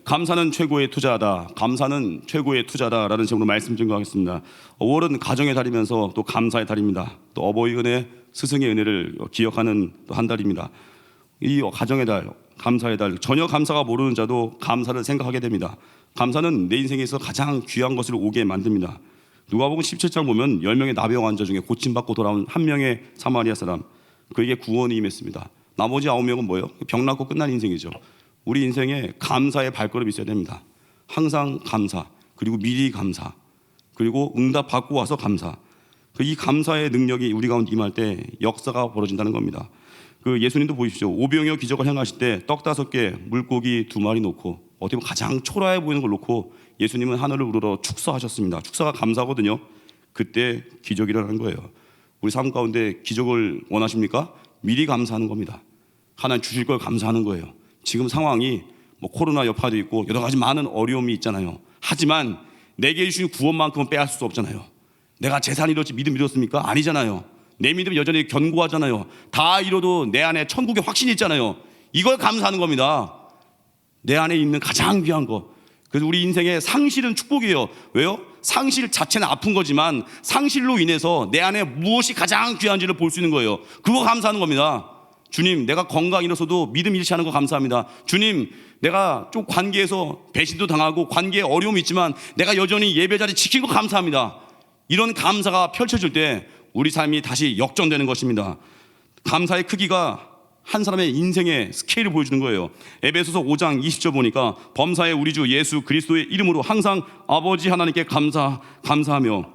감사는 최고의 투자다. 감사는 최고의 투자다라는 제목으로 말씀 증거하겠습니다. 5월은 가정의 달이면서 또 감사의 달입니다. 또 어버이 은혜, 스승의 은혜를 기억하는 또 한 달입니다. 이 가정의 달, 감사의 달, 전혀 감사가 모르는 자도 감사를 생각하게 됩니다. 감사는 내 인생에서 가장 귀한 것을 오게 만듭니다. 누가복음 17장 보면 10명의 나병 환자 중에 고침받고 돌아온 한 명의 사마리아 사람, 그에게 구원이 임했습니다. 나머지 9명은 뭐예요? 병 낫고 끝난 인생이죠. 우리 인생에 감사의 발걸음이 있어야 됩니다. 항상 감사, 그리고 미리 감사, 그리고 응답 받고 와서 감사. 이 감사의 능력이 우리 가운데 임할 때 역사가 벌어진다는 겁니다. 예수님도 보십시오. 오병이어 기적을 행하실 때 떡 5개, 물고기 2마리 놓고 어떻게 보면 가장 초라해 보이는 걸 놓고 예수님은 하늘을 우러러 축사하셨습니다. 축사가 감사거든요. 그때 기적이 일어나는 거예요. 우리 삶 가운데 기적을 원하십니까? 미리 감사하는 겁니다. 하나님 주실 걸 감사하는 거예요. 지금 상황이 코로나 여파도 있고 여러 가지 많은 어려움이 있잖아요. 하지만 내게 주신 구원만큼은 빼앗을 수 없잖아요. 내가 재산이 이렇지 믿음 이뤘습니까? 아니잖아요. 내 믿음이 여전히 견고하잖아요. 다 이뤄도 내 안에 천국의 확신이 있잖아요. 이걸 감사하는 겁니다. 내 안에 있는 가장 귀한 것. 그래서 우리 인생의 상실은 축복이에요. 왜요? 상실 자체는 아픈 거지만 상실로 인해서 내 안에 무엇이 가장 귀한지를 볼 수 있는 거예요. 그거 감사하는 겁니다. 주님, 내가 건강 잃어서도 믿음 잃지 않은 거 감사합니다. 주님, 내가 좀 관계에서 배신도 당하고 관계에 어려움이 있지만 내가 여전히 예배 자리 지킨 거 감사합니다. 이런 감사가 펼쳐질 때 우리 삶이 다시 역전되는 것입니다. 감사의 크기가 한 사람의 인생의 스케일을 보여주는 거예요. 에베소서 5장 20절 보니까 범사의 우리 주 예수 그리스도의 이름으로 항상 아버지 하나님께 감사하며,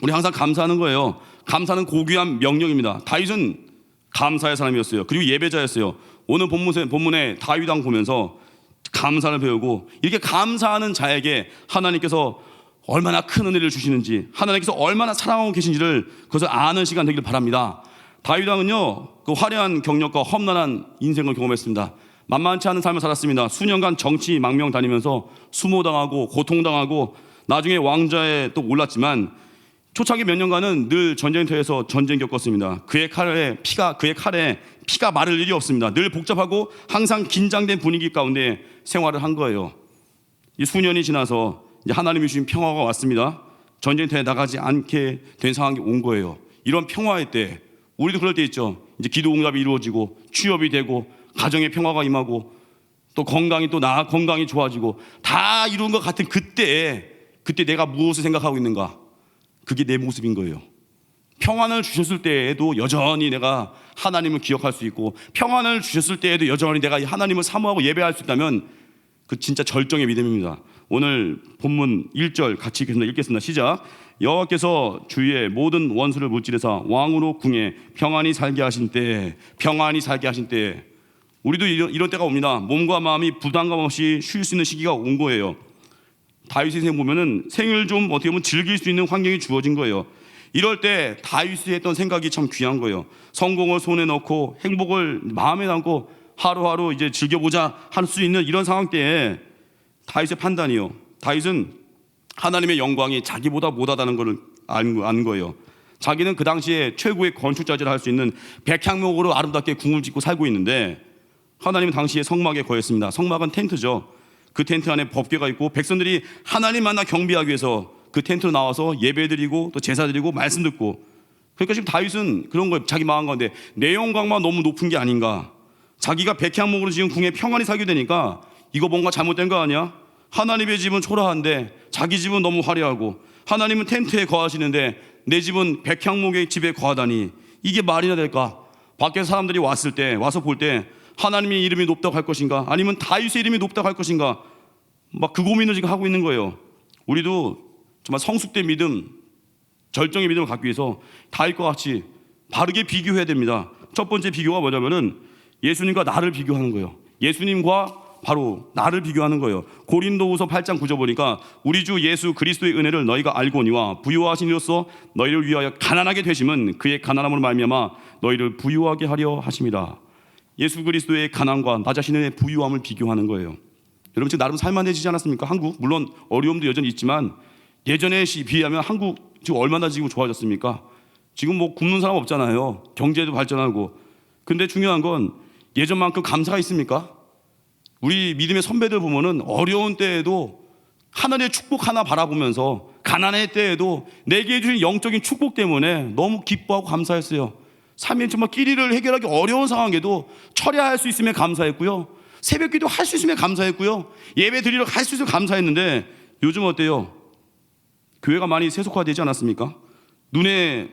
우리 항상 감사하는 거예요. 감사는 고귀한 명령입니다. 다윗은 감사의 사람이었어요. 그리고 예배자였어요. 오늘 본문에 다윗 왕 보면서 감사를 배우고, 이렇게 감사하는 자에게 하나님께서 얼마나 큰 은혜를 주시는지, 하나님께서 얼마나 사랑하고 계신지를 그것을 아는 시간 되기를 바랍니다. 다윗 왕은요, 그 화려한 경력과 험난한 인생을 경험했습니다. 만만치 않은 삶을 살았습니다. 수년간 정치 망명 다니면서 수모당하고 고통당하고 나중에 왕좌에 또 올랐지만 초창기 몇 년간은 늘 전쟁터에서 전쟁 겪었습니다. 그의 칼에 피가 마를 일이 없습니다. 늘 복잡하고 항상 긴장된 분위기 가운데 생활을 한 거예요. 이 수년이 지나서 이제 하나님이 주신 평화가 왔습니다. 전쟁터에 나가지 않게 된 상황이 온 거예요. 이런 평화의 때, 우리도 그럴 때 있죠. 이제 기도 응답이 이루어지고 취업이 되고 가정의 평화가 임하고 또 건강이 건강이 좋아지고 다 이룬 것 같은 그때 내가 무엇을 생각하고 있는가? 그게 내 모습인 거예요. 평안을 주셨을 때에도 여전히 내가 하나님을 기억할 수 있고, 평안을 주셨을 때에도 여전히 내가 하나님을 사모하고 예배할 수 있다면 그 진짜 절정의 믿음입니다. 오늘 본문 1절 같이 읽겠습니다. 시작. 여호와께서 주위의 모든 원수를 무찌르사 왕으로 궁에 평안히 살게 하신 때, 우리도 이런 때가 옵니다. 몸과 마음이 부담감 없이 쉴 수 있는 시기가 온 거예요. 다윗의 생 보면은 생을 좀 어떻게 보면 즐길 수 있는 환경이 주어진 거예요. 이럴 때 다윗이 했던 생각이 참 귀한 거예요. 성공을 손에 넣고 행복을 마음에 담고 하루하루 이제 즐겨보자 할 수 있는 이런 상황 때에 다윗의 판단이요. 다윗은 하나님의 영광이 자기보다 못하다는 걸 아는 거예요. 자기는 그 당시에 최고의 건축자질을 할 수 있는 백향목으로 아름답게 궁을 짓고 살고 있는데, 하나님은 당시에 성막에 거했습니다. 성막은 텐트죠. 그 텐트 안에 법궤가 있고 백성들이 하나님 만나 경배하기 위해서 그 텐트로 나와서 예배드리고 또 제사드리고 말씀 듣고, 그러니까 지금 다윗은 그런 거예요. 자기 마음 가운데 내 영광만 너무 높은 게 아닌가, 자기가 백향목으로 지금 궁에 평안히 살게 되니까 이거 뭔가 잘못된 거 아니야? 하나님의 집은 초라한데 자기 집은 너무 화려하고, 하나님은 텐트에 거하시는데 내 집은 백향목의 집에 거하다니 이게 말이나 될까? 밖에 사람들이 와서 볼 때 하나님의 이름이 높다고 할 것인가, 아니면 다윗의 이름이 높다고 할 것인가, 막 그 고민을 지금 하고 있는 거예요. 우리도 정말 성숙된 믿음, 절정의 믿음을 갖기 위해서 다윗과 같이 바르게 비교해야 됩니다. 첫 번째 비교가 뭐냐면은 예수님과 나를 비교하는 거예요. 예수님과 바로 나를 비교하는 거예요. 고린도후서 8장 9절 보니까 우리 주 예수 그리스도의 은혜를 너희가 알거니와 부유하신 이로써 너희를 위하여 가난하게 되심은 그의 가난함으로 말미암아 너희를 부유하게 하려 하심이라. 예수 그리스도의 가난과 나 자신의 부유함을 비교하는 거예요. 여러분, 지금 나름 살만해지지 않았습니까? 한국 물론 어려움도 여전히 있지만 예전에 비하면 한국 지금 얼마나 지금 좋아졌습니까? 지금 굶는 사람 없잖아요. 경제도 발전하고. 근데 중요한 건 예전만큼 감사가 있습니까? 우리 믿음의 선배들 보면은 어려운 때에도 하늘의 축복 하나 바라보면서 가난할 때에도 내게 주신 영적인 축복 때문에 너무 기뻐하고 감사했어요. 삶에 정말 끼리를 해결하기 어려운 상황에도 철야할 수 있으면 감사했고요. 새벽기도 할 수 있으면 감사했고요. 예배 드리러 갈 수 있으면 감사했는데 요즘 어때요? 교회가 많이 세속화되지 않았습니까? 눈에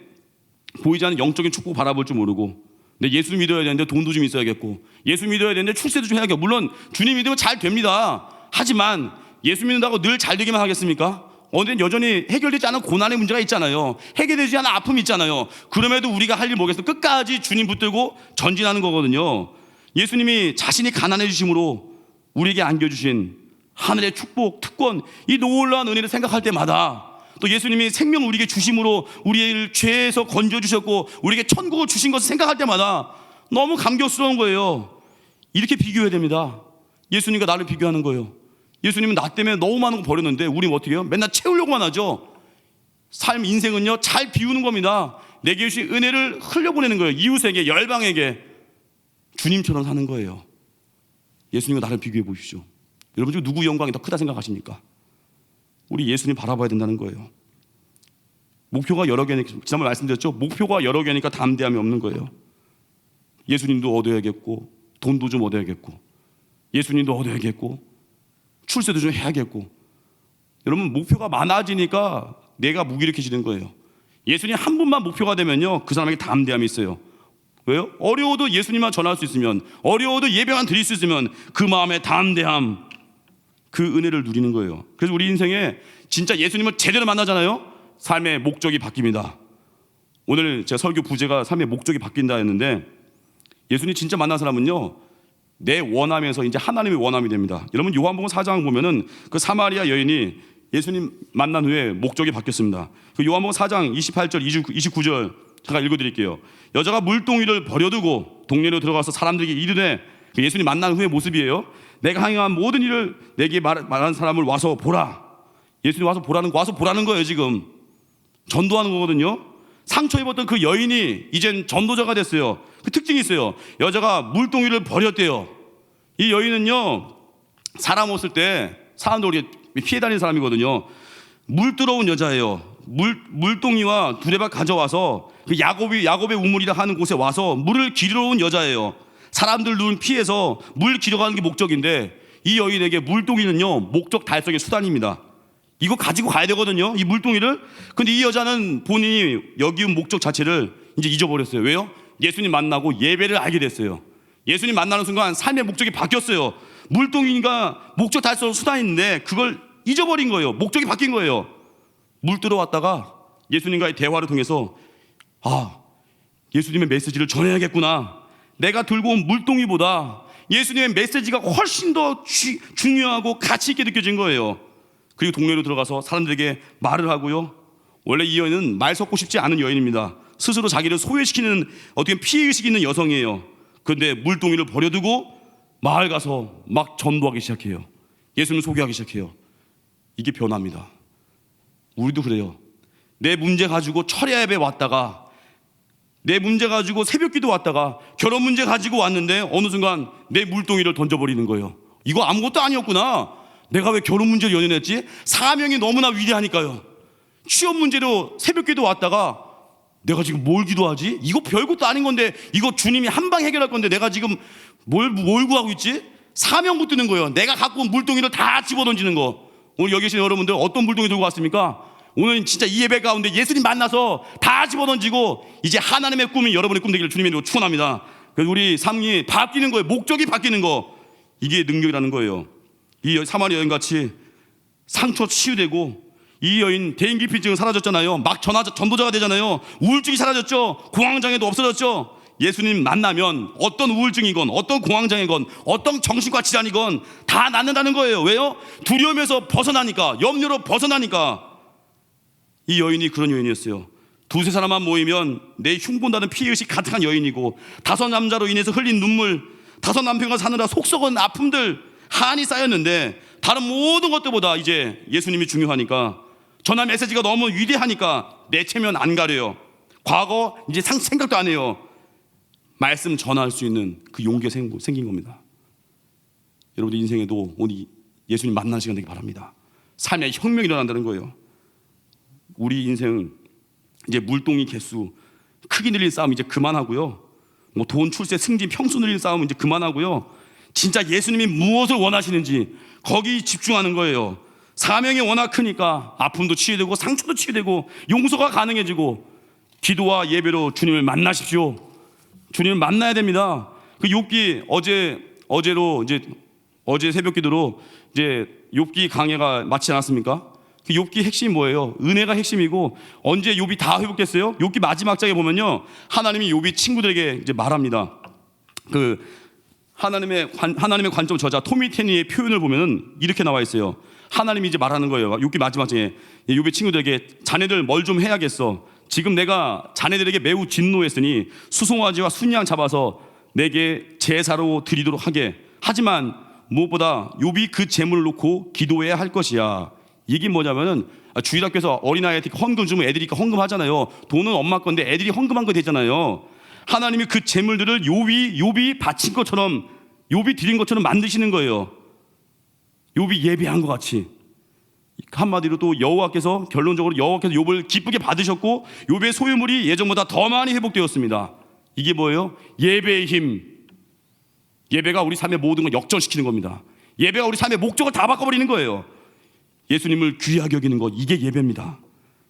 보이지 않는 영적인 축복 바라볼 줄 모르고, 근데 예수 믿어야 되는데 돈도 좀 있어야겠고, 예수 믿어야 되는데 출세도 좀 해야겠고, 물론 주님 믿으면 잘 됩니다. 하지만 예수 믿는다고 늘 잘 되기만 하겠습니까? 언젠 여전히 해결되지 않은 고난의 문제가 있잖아요. 해결되지 않은 아픔이 있잖아요. 그럼에도 우리가 할 일 뭐겠어요? 끝까지 주님 붙들고 전진하는 거거든요. 예수님이 자신이 가난해주심으로 우리에게 안겨주신 하늘의 축복, 특권, 이 놀라운 은혜를 생각할 때마다, 또 예수님이 생명을 우리에게 주심으로 우리를 죄에서 건져주셨고 우리에게 천국을 주신 것을 생각할 때마다 너무 감격스러운 거예요. 이렇게 비교해야 됩니다. 예수님과 나를 비교하는 거예요. 예수님은 나 때문에 너무 많은 거 버렸는데 우리는 어떻게 해요? 맨날 채우려고만 하죠. 삶, 인생은요, 잘 비우는 겁니다. 내게 주신 은혜를 흘려보내는 거예요. 이웃에게, 열방에게. 주님처럼 사는 거예요. 예수님과 나를 비교해 보십시오. 여러분 중 누구 영광이 더 크다 생각하십니까? 우리 예수님 바라봐야 된다는 거예요. 목표가 여러 개니까, 지난번에 말씀드렸죠? 목표가 여러 개니까 담대함이 없는 거예요. 예수님도 얻어야겠고, 돈도 좀 얻어야겠고, 예수님도 얻어야겠고, 출세도 좀 해야겠고. 여러분 목표가 많아지니까 내가 무기력해지는 거예요. 예수님 한 분만 목표가 되면요, 그 사람에게 담대함이 있어요. 왜요? 어려워도 예수님만 전할 수 있으면, 어려워도 예배만 드릴 수 있으면 그 마음에 담대함, 그 은혜를 누리는 거예요. 그래서 우리 인생에 진짜 예수님을 제대로 만나잖아요. 삶의 목적이 바뀝니다. 오늘 제가 설교 부제가 삶의 목적이 바뀐다 했는데, 예수님 진짜 만난 사람은요, 내 원함에서 이제 하나님의 원함이 됩니다. 여러분 요한복음 4장 보면은 그 사마리아 여인이 예수님 만난 후에 목적이 바뀌었습니다. 그 요한복음 4장 28절 29절 제가 읽어드릴게요. 여자가 물동이를 버려두고 동네로 들어가서 사람들에게 이르되, 그 예수님 만난 후의 모습이에요. 내가 행한 모든 일을 내게 말한 사람을 와서 보라. 예수님 와서 보라는 거예요. 지금 전도하는 거거든요. 상처 입었던 그 여인이 이젠 전도자가 됐어요. 그 특징이 있어요. 여자가 물동이를 버렸대요. 이 여인은요, 사람 없을 때 사람들 우리 피해 다니는 사람이거든요. 물 들어온 여자예요. 물동이와 두레박 가져와서 그 야곱의 우물이라 하는 곳에 와서 물을 기르러 온 여자예요. 사람들 눈 피해서 물 기르가는 게 목적인데, 이 여인에게 물동이는요, 목적 달성의 수단입니다. 이거 가지고 가야 되거든요, 이 물동이를. 근데 이 여자는 본인이 여기운 목적 자체를 이제 잊어버렸어요. 왜요? 예수님 만나고 예배를 알게 됐어요. 예수님 만나는 순간 삶의 목적이 바뀌었어요. 물동이가 목적 달성 수단인데 그걸 잊어버린 거예요. 목적이 바뀐 거예요. 물 들어왔다가 예수님과의 대화를 통해서, 아, 예수님의 메시지를 전해야겠구나. 내가 들고 온 물동이보다 예수님의 메시지가 훨씬 더 중요하고 가치 있게 느껴진 거예요. 그리고 동네로 들어가서 사람들에게 말을 하고요. 원래 이 여인은 말 섞고 싶지 않은 여인입니다. 스스로 자기를 소외시키는, 어떻게 피해의식이 있는 여성이에요. 그런데 물동이를 버려두고 마을 가서 막 전도하기 시작해요. 예수님을 소개하기 시작해요. 이게 변화입니다. 우리도 그래요. 내 문제 가지고 철야 예배 왔다가, 내 문제 가지고 새벽기도 왔다가, 결혼 문제 가지고 왔는데 어느 순간 내 물동이를 던져버리는 거예요. 이거 아무것도 아니었구나. 내가 왜 결혼 문제를 연연했지? 사명이 너무나 위대하니까요. 취업 문제로 새벽기도 왔다가 내가 지금 뭘 기도하지? 이거 별것도 아닌 건데, 이거 주님이 한방 해결할 건데 내가 지금 뭘 구하고 있지? 사명 붙드는 거예요. 내가 갖고 온 물동이를 다 집어던지는 거. 오늘 여기 계신 여러분들 어떤 물동이 들고 왔습니까? 오늘 진짜 이 예배 가운데 예수님 만나서 다 집어던지고 이제 하나님의 꿈이 여러분의 꿈 되기를 주님의 이름으로 축원합니다. 그래서 우리 삶이 바뀌는 거예요. 목적이 바뀌는 거. 이게 능력이라는 거예요. 이 사마리아 여인 같이 상처 치유되고, 이 여인 대인기피증 사라졌잖아요. 막 전도자가 되잖아요. 우울증이 사라졌죠. 공황장애도 없어졌죠. 예수님 만나면 어떤 우울증이건 어떤 공황장애건 어떤 정신과 질환이건 다 낫는다는 거예요. 왜요? 두려움에서 벗어나니까, 염려로 벗어나니까. 이 여인이 그런 여인이었어요. 두세 사람만 모이면 내 흉본다는 피해의식 가득한 여인이고, 5 남자로 인해서 흘린 눈물, 5 남편과 사느라 속 썩은 아픔들, 한이 쌓였는데 다른 모든 것들보다 이제 예수님이 중요하니까, 전화 메시지가 너무 위대하니까 내 체면 안 가려요. 과거 이제 생각도 안 해요. 말씀 전할 수 있는 그 용기가 생긴 겁니다. 여러분들 인생에도 오늘 예수님 만나는 시간 되기 바랍니다. 삶의 혁명이 일어난다는 거예요. 우리 인생 이제 물동이 개수 크게 늘릴 싸움 이제 그만하고요. 뭐 돈, 출세, 승진, 평수 늘릴 싸움 이제 그만하고요. 진짜 예수님이 무엇을 원하시는지 거기 집중하는 거예요. 사명이 워낙 크니까 아픔도 치유되고 상처도 치유되고 용서가 가능해지고 기도와 예배로 주님을 만나십시오. 주님을 만나야 됩니다. 그 욥기 어제 새벽 기도로 이제 욥기 강해가 맞지 않았습니까? 그 욥기 핵심이 뭐예요? 은혜가 핵심이고 언제 욥이 다 회복됐어요? 욥기 마지막 장에 보면요, 하나님이 욥이 친구들에게 이제 말합니다. 그 하나님의 관점 저자 토미 테니의 표현을 보면은 이렇게 나와 있어요. 하나님이 이제 말하는 거예요. 욥기 마지막 장에 욥의 친구들에게 자네들 뭘 좀 해야겠어. 지금 내가 자네들에게 매우 진노했으니 수송아지와 순양 잡아서 내게 제사로 드리도록 하게. 하지만 무엇보다 욥이 그 재물을 놓고 기도해야 할 것이야. 이게 뭐냐면은 주일학교에서 어린아이한테 헌금 주면 애들이 헌금하잖아요. 돈은 엄마 건데 애들이 헌금한 거 되잖아요. 하나님이 그 재물들을 욥이 바친 것처럼, 욥이 드린 것처럼 만드시는 거예요. 욥이 예배한 것 같이. 한마디로 또 결론적으로 여호와께서 욥을 기쁘게 받으셨고 욥의 소유물이 예전보다 더 많이 회복되었습니다. 이게 뭐예요? 예배의 힘. 예배가 우리 삶의 모든 걸 역전시키는 겁니다. 예배가 우리 삶의 목적을 다 바꿔버리는 거예요. 예수님을 귀하게 여기는 것, 이게 예배입니다.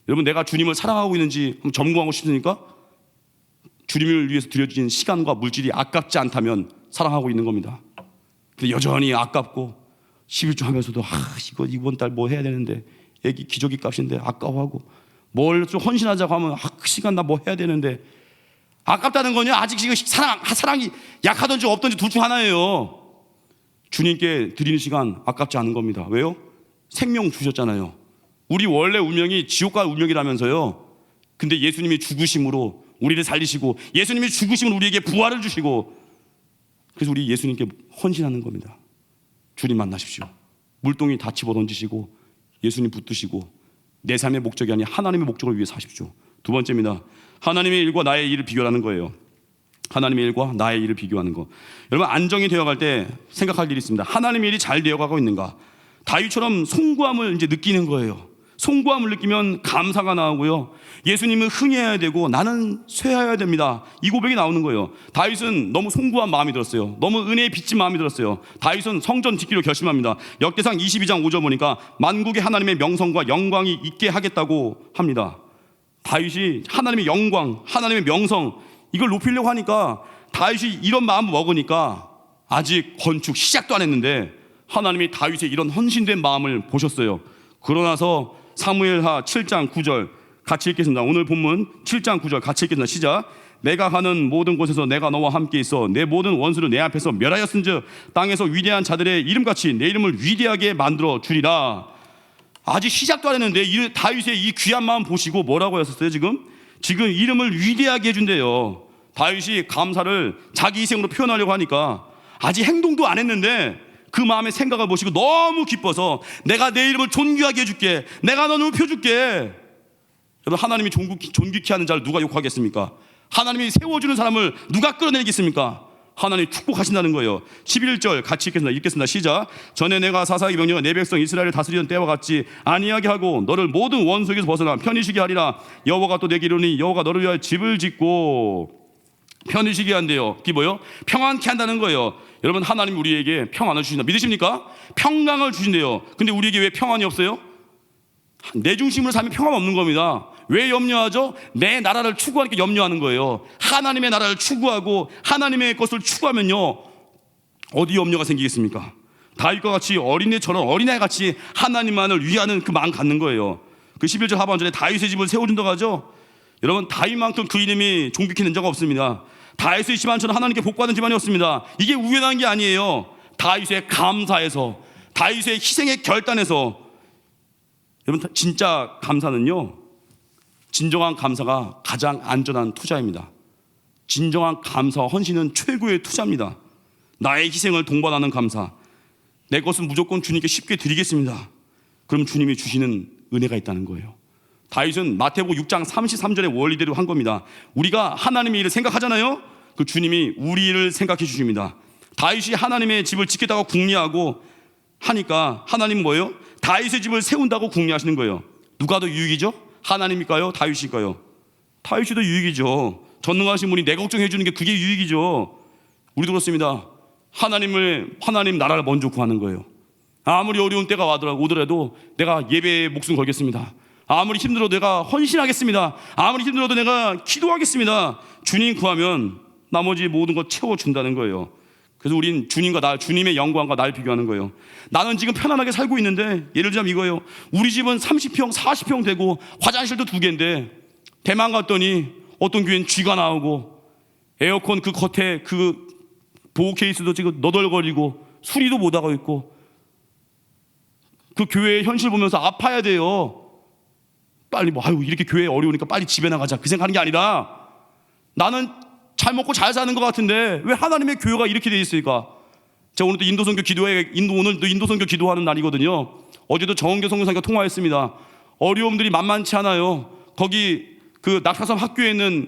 여러분, 내가 주님을 사랑하고 있는지 한번 점검하고 싶으니까 주님을 위해서 드려진 시간과 물질이 아깝지 않다면 사랑하고 있는 겁니다. 근데 여전히 아깝고 11조 하면서도 이거 이번 달 뭐 해야 되는데, 애기 기저귀 값인데 아까워하고, 뭘 좀 헌신하자고 하면 그 시간 나 뭐 해야 되는데 아깝다는 거냐? 아직 지금 사랑이 약하든지 없든지 둘 중 하나예요. 주님께 드리는 시간 아깝지 않은 겁니다. 왜요? 생명 주셨잖아요. 우리 원래 운명이 지옥과 운명이라면서요. 근데 예수님이 죽으심으로 우리를 살리시고, 예수님이 죽으심으로 우리에게 부활을 주시고, 그래서 우리 예수님께 헌신하는 겁니다. 주님 만나십시오. 물동이 다 집어던지시고 예수님 붙드시고 내 삶의 목적이 아닌 하나님의 목적을 위해 사십시오. 두 번째입니다. 하나님의 일과 나의 일을 비교하는 거예요. 하나님의 일과 나의 일을 비교하는 거. 여러분, 안정이 되어갈 때 생각할 일이 있습니다. 하나님의 일이 잘 되어가고 있는가? 다윗처럼 송구함을 이제 느끼는 거예요. 송구함을 느끼면 감사가 나오고요. 예수님은 흥해야 되고 나는 쇠해야 됩니다. 이 고백이 나오는 거예요. 다윗은 너무 송구한 마음이 들었어요. 너무 은혜에 빚진 마음이 들었어요. 다윗은 성전 짓기로 결심합니다. 역대상 22장 5절 보니까 만국의 하나님의 명성과 영광이 있게 하겠다고 합니다. 다윗이 하나님의 영광, 하나님의 명성, 이걸 높이려고 하니까, 다윗이 이런 마음을 먹으니까 아직 건축 시작도 안 했는데 하나님이 다윗의 이런 헌신된 마음을 보셨어요. 그러나서 사무엘하 7장 9절 같이 읽겠습니다. 오늘 본문 7장 9절 같이 읽겠습니다. 시작. 내가 가는 모든 곳에서 내가 너와 함께 있어 내 모든 원수를 내 앞에서 멸하였은즉 땅에서 위대한 자들의 이름같이 내 이름을 위대하게 만들어 주리라. 아직 시작도 안 했는데 다윗의 이 귀한 마음 보시고 뭐라고 하셨어요? 지금 이름을 위대하게 해준대요. 다윗이 감사를 자기 희생으로 표현하려고 하니까 아직 행동도 안 했는데 그 마음의 생각을 보시고 너무 기뻐서 내가 내 이름을 존귀하게 해줄게, 내가 너를 펴줄게. 여러분, 하나님이 존귀케 하는 자를 누가 욕하겠습니까? 하나님이 세워주는 사람을 누가 끌어내겠습니까? 하나님이 축복하신다는 거예요. 11절 같이 읽겠습니다. 시작. 전에 내가 사사기 명령하 내 백성 이스라엘을 다스리던 때와 같이 아니하게 하고 너를 모든 원수에게서 벗어나 편히 쉬게 하리라. 여호와가 또 내게 이르니 여호와가 너를 위하여 집을 짓고 편히 쉬게 한대요. 그게 뭐예요? 평안케 한다는 거예요. 여러분, 하나님 우리에게 평안을 주신다. 믿으십니까? 평강을 주신대요. 근데 우리에게 왜 평안이 없어요? 내 중심으로 살면 평안 없는 겁니다. 왜 염려하죠? 내 나라를 추구하니까 염려하는 거예요. 하나님의 나라를 추구하고 하나님의 것을 추구하면요, 어디 염려가 생기겠습니까? 다윗과 같이 어린아이같이 하나님만을 위하는 그 마음 갖는 거예요. 그 11절 하반절에 다윗의 집을 세워준다고 하죠. 여러분, 다윗만큼 그 이름이 존귀케 된 적은 없습니다. 다윗의 집안처럼 하나님께 복받은 집안이 없습니다. 이게 우연한 게 아니에요. 다윗의 감사에서, 다윗의 희생의 결단에서. 여러분, 진짜 감사는요, 진정한 감사가 가장 안전한 투자입니다. 진정한 감사와 헌신은 최고의 투자입니다. 나의 희생을 동반하는 감사, 내 것은 무조건 주님께 쉽게 드리겠습니다. 그럼 주님이 주시는 은혜가 있다는 거예요. 다윗은 마태복음 6장 33절의 원리대로 한 겁니다. 우리가 하나님의 일을 생각하잖아요. 그 주님이 우리 일을 생각해 주십니다. 다윗이 하나님의 집을 짓겠다고 궁리하고 하니까 하나님 뭐예요? 다윗의 집을 세운다고 궁리하시는 거예요. 누가 더 유익이죠? 하나님일까요? 다윗일까요? 다윗이 더 유익이죠. 전능하신 분이 내 걱정해 주는 게 그게 유익이죠. 우리도 그렇습니다. 하나님 나라를 먼저 구하는 거예요. 아무리 어려운 때가 오더라도 내가 예배에 목숨 걸겠습니다. 아무리 힘들어도 내가 헌신하겠습니다. 아무리 힘들어도 내가 기도하겠습니다. 주님 구하면 나머지 모든 것 채워준다는 거예요. 그래서 우린 주님의 영광과 날 비교하는 거예요. 나는 지금 편안하게 살고 있는데, 예를 들자면 이거예요. 우리 집은 30평 40평 되고 화장실도 2개인데 대만 갔더니 어떤 교회는 쥐가 나오고 에어컨 그 겉에 그 보호 케이스도 지금 너덜거리고 수리도 못하고 있고, 그 교회의 현실 보면서 아파야 돼요. 빨리 이렇게 교회 어려우니까 빨리 집에 나가자, 그 생각하는 게 아니라, 나는 잘 먹고 잘 사는 것 같은데 왜 하나님의 교회가 이렇게 돼 있을까? 제가 오늘도 오늘도 인도선교 기도하는 날이거든요. 어제도 정은교 선교사님과 통화했습니다. 어려움들이 만만치 않아요. 거기 그 낙하산 학교에도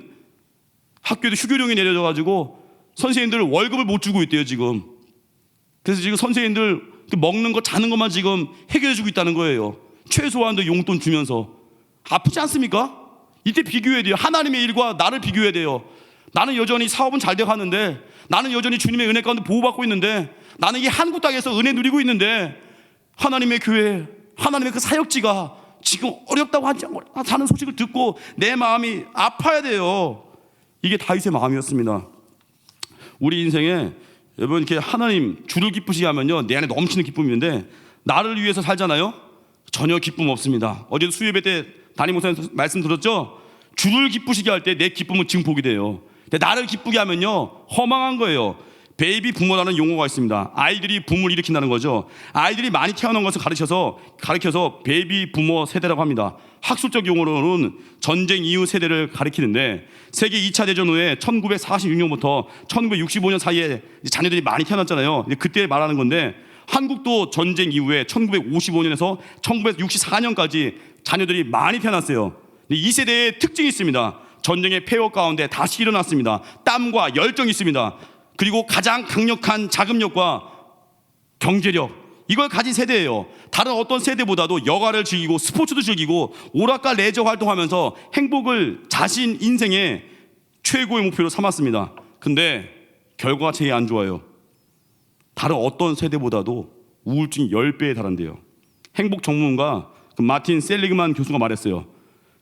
휴교령이 내려져가지고 선생님들 월급을 못 주고 있대요 지금. 그래서 지금 선생님들 먹는 거 자는 것만 지금 해결해주고 있다는 거예요. 최소한도 용돈 주면서. 아프지 않습니까? 이때 비교해야 돼요. 하나님의 일과 나를 비교해야 돼요. 나는 여전히 사업은 잘 돼가는데, 나는 여전히 주님의 은혜 가운데 보호받고 있는데, 나는 이 한국 땅에서 은혜 누리고 있는데, 하나님의 교회, 하나님의 그 사역지가 지금 어렵다고 하는 소식을 듣고 내 마음이 아파야 돼요. 이게 다윗의 마음이었습니다. 우리 인생에 여러분 이렇게 하나님 주를 기쁘시게 하면요, 내 안에 넘치는 기쁨이 있는데, 나를 위해서 살잖아요. 전혀 기쁨 없습니다. 어제도 수요예배 때 담임 목사님 말씀 들었죠? 주를 기쁘시게 할 때 내 기쁨은 증폭이 돼요. 근데 나를 기쁘게 하면요, 허망한 거예요. 베이비 부모라는 용어가 있습니다. 아이들이 붐을 일으킨다는 거죠. 아이들이 많이 태어난 것을 가리켜서 베이비 부모 세대라고 합니다. 학술적 용어로는 전쟁 이후 세대를 가리키는데, 세계 2차 대전 후에 1946년부터 1965년 사이에 자녀들이 많이 태어났잖아요. 그때 말하는 건데, 한국도 전쟁 이후에 1955년에서 1964년까지 자녀들이 많이 태어났어요. 이 세대의 특징이 있습니다. 전쟁의 폐허 가운데 다시 일어났습니다. 땀과 열정이 있습니다. 그리고 가장 강력한 자금력과 경제력, 이걸 가진 세대예요. 다른 어떤 세대보다도 여가를 즐기고 스포츠도 즐기고 오락가 레저 활동하면서 행복을 자신 인생의 최고의 목표로 삼았습니다. 근데 결과가 제일 안 좋아요. 다른 어떤 세대보다도 우울증이 10배에 달한대요. 행복 전문가 마틴 셀리그만 교수가 말했어요.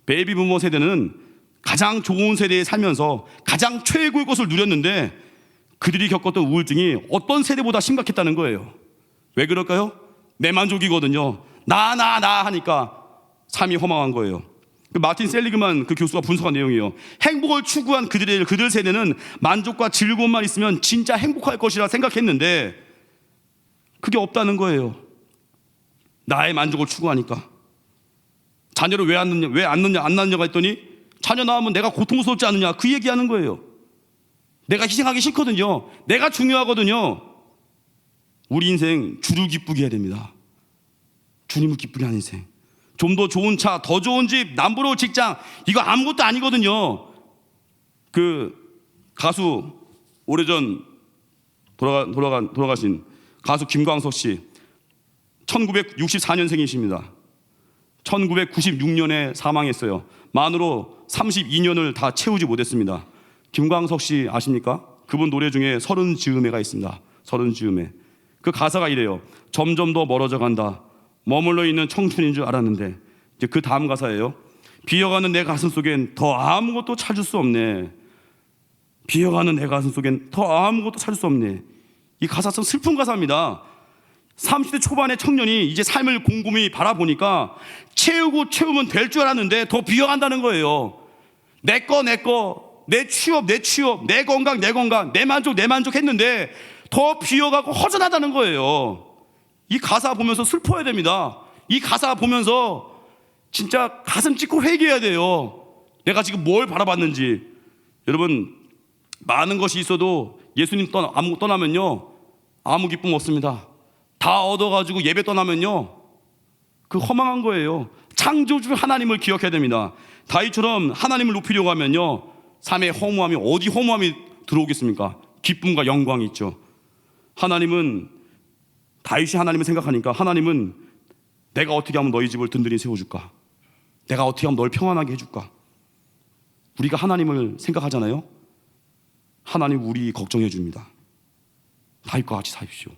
베이비 부모 세대는 가장 좋은 세대에 살면서 가장 최고의 것을 누렸는데, 그들이 겪었던 우울증이 어떤 세대보다 심각했다는 거예요. 왜 그럴까요? 내 만족이거든요. 나 하니까 삶이 허망한 거예요. 마틴 셀리그만 그 교수가 분석한 내용이에요. 행복을 추구한 그들 세대는 만족과 즐거움만 있으면 진짜 행복할 것이라 생각했는데 그게 없다는 거예요. 나의 만족을 추구하니까. 자녀를 왜 안 낳느냐고 했더니, 자녀 낳으면 내가 고통스럽지 않느냐, 그 얘기하는 거예요. 내가 희생하기 싫거든요. 내가 중요하거든요. 우리 인생 주를 기쁘게 해야 됩니다. 주님을 기쁘게 하는 인생. 좀 더 좋은 차, 더 좋은 집, 남부러운 직장, 이거 아무것도 아니거든요. 그 가수, 오래전 돌아가신 가수 김광석 씨, 1964년생이십니다. 1996년에 사망했어요. 만으로 32년을 다 채우지 못했습니다. 김광석 씨 아십니까? 그분 노래 중에 서른 즈음에가 있습니다. 서른 즈음에. 그 가사가 이래요. 점점 더 멀어져 간다. 머물러 있는 청춘인 줄 알았는데. 이제 그 다음 가사예요. 비어가는 내 가슴 속엔 더 아무것도 찾을 수 없네. 비어가는 내 가슴 속엔 더 아무것도 찾을 수 없네. 이 가사 참 슬픈 가사입니다. 30대 초반의 청년이 이제 삶을 곰곰이 바라보니까 채우면 될 줄 알았는데 더 비어간다는 거예요. 내 거, 내 취업, 내 건강, 내 만족 했는데 더 비어가고 허전하다는 거예요. 이 가사 보면서 슬퍼야 됩니다. 이 가사 보면서 진짜 가슴 찢고 회개해야 돼요. 내가 지금 뭘 바라봤는지. 여러분, 많은 것이 있어도 예수님 떠나면요, 아무 기쁨 없습니다. 다 얻어가지고 예배 떠나면요, 그 허망한 거예요. 창조주 하나님을 기억해야 됩니다. 다윗처럼 하나님을 높이려고 하면요, 삶의 허무함이 어디 허무함이 들어오겠습니까? 기쁨과 영광이 있죠. 하나님은 다윗이 하나님을 생각하니까 하나님은 내가 어떻게 하면 너희 집을 든든히 세워줄까? 내가 어떻게 하면 널 평안하게 해줄까? 우리가 하나님을 생각하잖아요. 하나님 우리 걱정해 줍니다. 다윗과 같이 사십시오.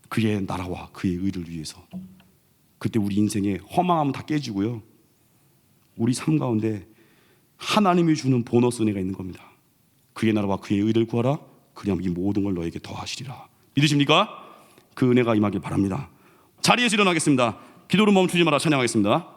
그의 나라와 그의 의를 위해서. 그때 우리 인생의 허망함은 다 깨지고요. 우리 삶 가운데 하나님이 주는 보너스 은혜가 있는 겁니다. 그의 나라와 그의 의를 구하라. 그리하면 이 모든 걸 너에게 더하시리라. 믿으십니까? 그 은혜가 임하길 바랍니다. 자리에서 일어나겠습니다. 기도를 멈추지 마라 찬양하겠습니다.